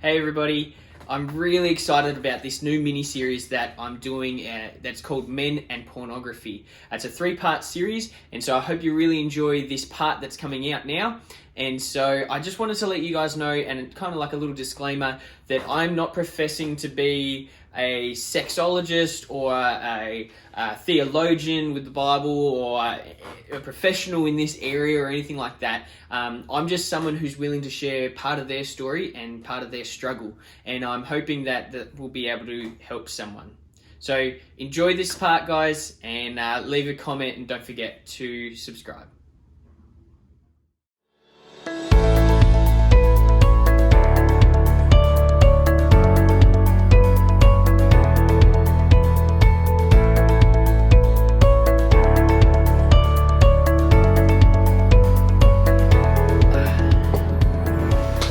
Hey everybody, I'm really excited about this new mini-series that I'm doing that's called Men and Pornography. It's a 3-part series, and so I hope you really enjoy this part that's coming out now. And so I just wanted to let you guys know, and kind of like a little disclaimer, that I'm not professing to be a sexologist or a theologian with the Bible or a professional in this area or anything like that. I'm just someone who's willing to share part of their story and part of their struggle, and I'm hoping that we'll be able to help someone. So enjoy this part, guys, and leave a comment, and don't forget to subscribe.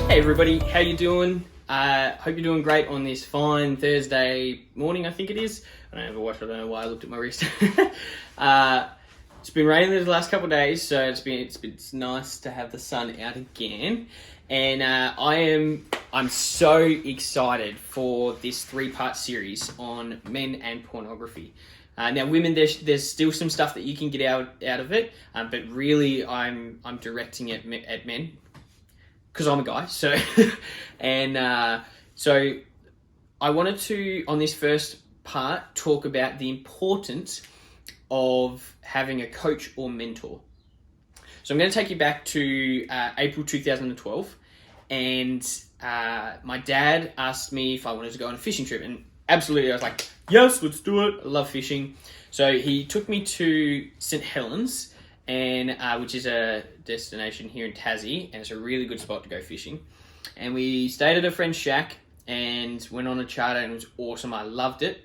Hey everybody, how you doing? Hope you're doing great on this fine Thursday morning, I think it is. I don't have a watch, I don't know why I looked at my wrist. It's been raining the last couple of days, so it's nice to have the sun out again. And I'm so excited for this 3-part series on men and pornography. Now, women, there's still some stuff that you can get out of it, but really I'm directing it at men, because I'm a guy. So, so I wanted to, on this first part, talk about the importance of having a coach or mentor. So I'm going to take you back to April 2012, and my dad asked me if I wanted to go on a fishing trip, and absolutely I was like, yes, let's do it. I love fishing. So he took me to St. Helens, and which is a destination here in Tassie, and it's a really good spot to go fishing. And we stayed at a friend's shack and went on a charter, and it was awesome. I loved it.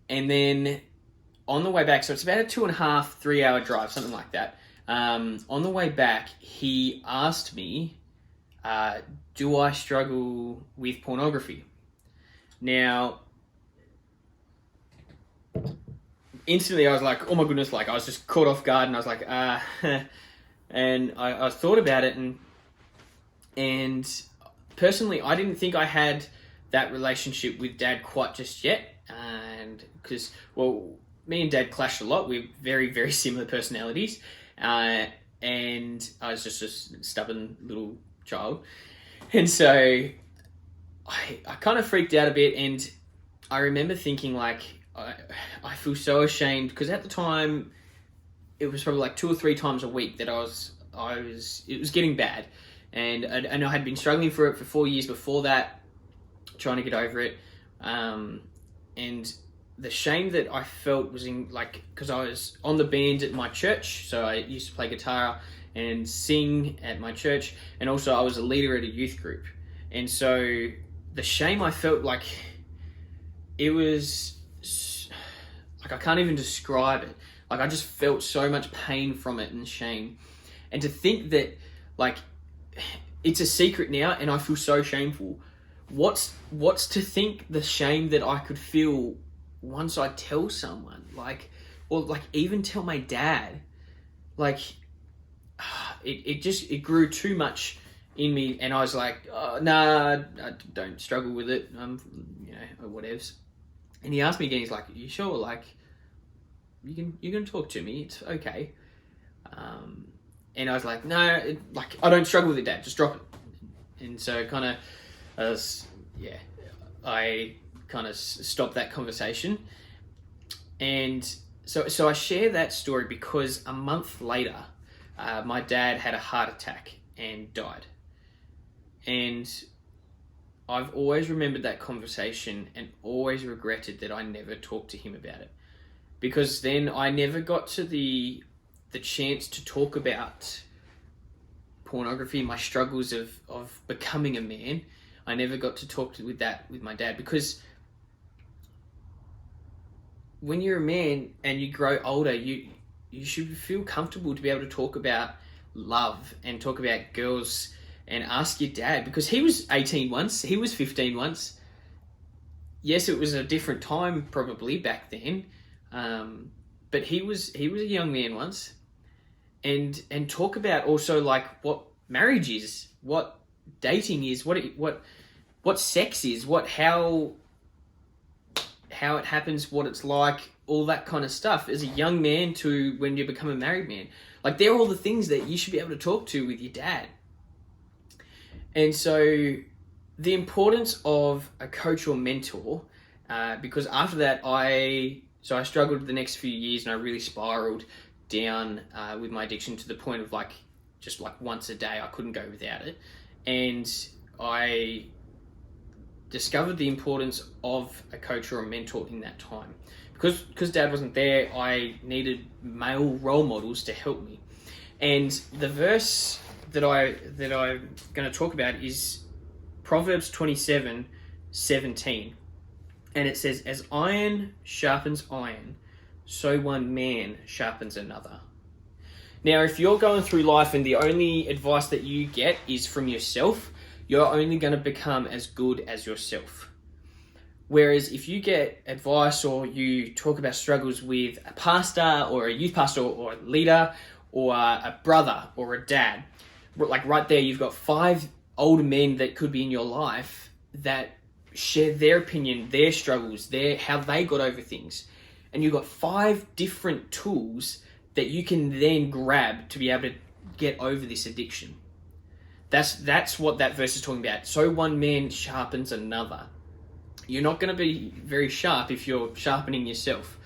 And then on the way back, so it's about a 2.5-3 hour drive, something like that. On the way back, he asked me, do I struggle with pornography? Now, instantly I was like, oh my goodness, like I was just caught off guard, and I was like, and I thought about it, and personally I didn't think I had that relationship with Dad quite just yet, and because, well, me and Dad clashed a lot. We're very, very similar personalities, and I was just a stubborn little child, and so I kind of freaked out a bit, and I remember thinking like, I feel so ashamed, because at the time it was probably like 2 or 3 times a week that it was getting bad, and I had been struggling for it for 4 years before that, trying to get over it, and the shame that I felt was in, like, because I was on the band at my church, so I used to play guitar and sing at my church, and also I was a leader at a youth group, and so the shame I felt, like, it was like, I can't even describe it. Like, I just felt so much pain from it and shame. And to think that, like, it's a secret now and I feel so shameful. What's to think the shame that I could feel once I tell someone? Like, or like even tell my dad. Like, it grew too much in me, and I was like, oh, nah, I don't struggle with it. Or whatevs. And he asked me again, he's like, are you sure? Like, you can talk to me, it's okay. And I was like, no, I don't struggle with it, Dad, just drop it. And so I kind of stopped that conversation. And so I share that story because a month later, my dad had a heart attack and died. And I've always remembered that conversation and always regretted that I never talked to him about it, because then I never got to the chance to talk about pornography, my struggles of becoming a man. I never got to talk with my dad, because when you're a man and you grow older, you should feel comfortable to be able to talk about love and talk about girls and ask your dad, because he was 18 once, he was 15 once. Yes, it was a different time probably back then, but he was a young man once, and talk about also like what marriage is, what dating is, what what sex is, how it happens, what it's like, all that kind of stuff as a young man to when you become a married man. Like, they're all the things that you should be able to talk to with your dad. And so the importance of a coach or mentor, because after that I struggled the next few years, and I really spiraled down with my addiction to the point of just once a day I couldn't go without it. And I discovered the importance of a coach or a mentor in that time. Because dad wasn't there, I needed male role models to help me. And the verse that I'm going to talk about is Proverbs 27:17. And it says, "As iron sharpens iron, so one man sharpens another." Now, if you're going through life and the only advice that you get is from yourself, you're only going to become as good as yourself. Whereas if you get advice or you talk about struggles with a pastor or a youth pastor or a leader or a brother or a dad, like right there, you've got 5 older men that could be in your life that share their opinion, their struggles, how they got over things. And you've got 5 different tools that you can then grab to be able to get over this addiction. That's what that verse is talking about. So one man sharpens another. You're not going to be very sharp if you're sharpening yourself.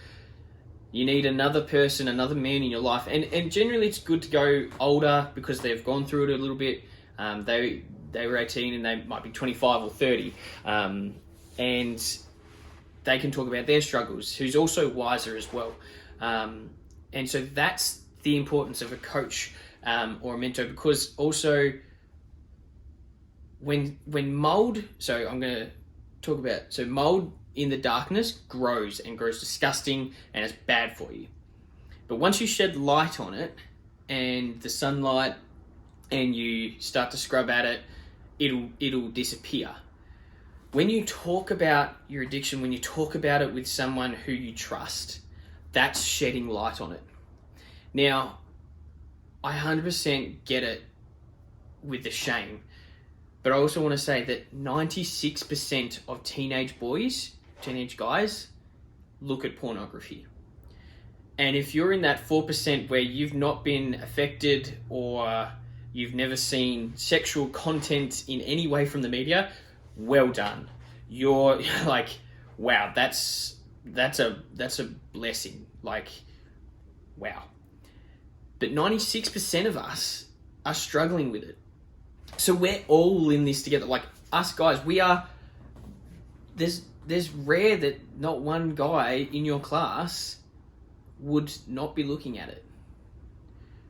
You need another person, another man in your life. And generally it's good to go older because they've gone through it a little bit. They were 18 and they might be 25 or 30. And they can talk about their struggles, who's also wiser as well. And so that's the importance of a coach or a mentor, because also when mold, so I'm going to talk about, so mold in the darkness grows and grows disgusting and it's bad for you. But once you shed light on it and the sunlight and you start to scrub at it, it'll disappear. When you talk about your addiction, when you talk about it with someone who you trust, that's shedding light on it. Now, I 100% get it with the shame, but I also want to say that 96% of teenage guys, look at pornography. And if you're in that 4% where you've not been affected or you've never seen sexual content in any way from the media, well done. You're like, wow, that's a blessing. Like, wow. But 96% of us are struggling with it. So we're all in this together. Like, us guys, there's rare that not one guy in your class would not be looking at it.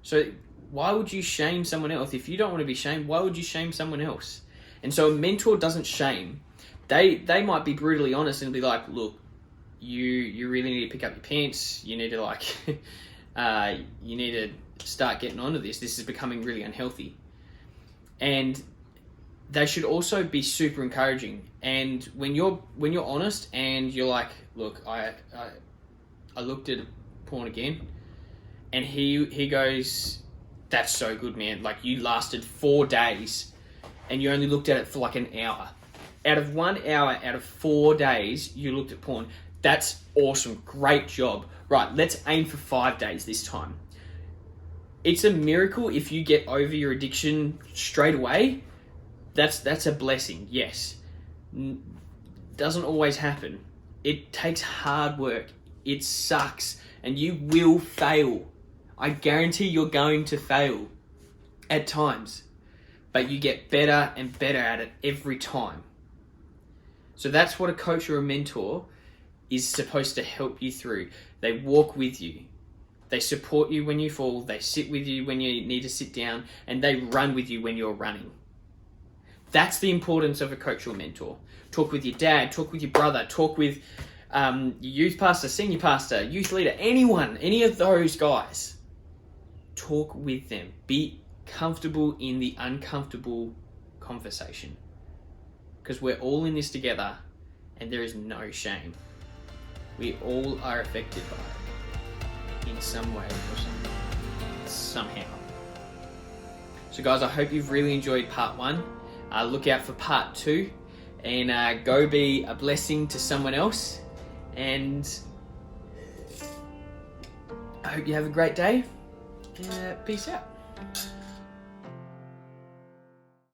So why would you shame someone else? If you don't want to be shamed, why would you shame someone else? And so a mentor doesn't shame. They might be brutally honest and be like, look, you really need to pick up your pants. You need to you need to start getting onto this. This is becoming really unhealthy. And they should also be super encouraging. And when you're honest and you're like, look, I looked at porn again, and he goes, that's so good, man. Like, you lasted 4 days and you only looked at it for like an hour. Out of 1 hour, out of 4 days, you looked at porn. That's awesome. Great job. Right, let's aim for 5 days this time. It's a miracle if you get over your addiction straight away. That's a blessing, yes. Doesn't always happen. It takes hard work. It sucks. And you will fail. I guarantee you're going to fail at times. But you get better and better at it every time. So that's what a coach or a mentor is supposed to help you through. They walk with you. They support you when you fall. They sit with you when you need to sit down. And they run with you when you're running. That's the importance of a coach or mentor. Talk with your dad. Talk with your brother. Talk with your youth pastor, senior pastor, youth leader, anyone, any of those guys. Talk with them. Be comfortable in the uncomfortable conversation. Because we're all in this together and there is no shame. We all are affected by it in some way or somehow. So guys, I hope you've really enjoyed part 1. Look out for part 2. and go be a blessing to someone else. And I hope you have a great day. Peace out.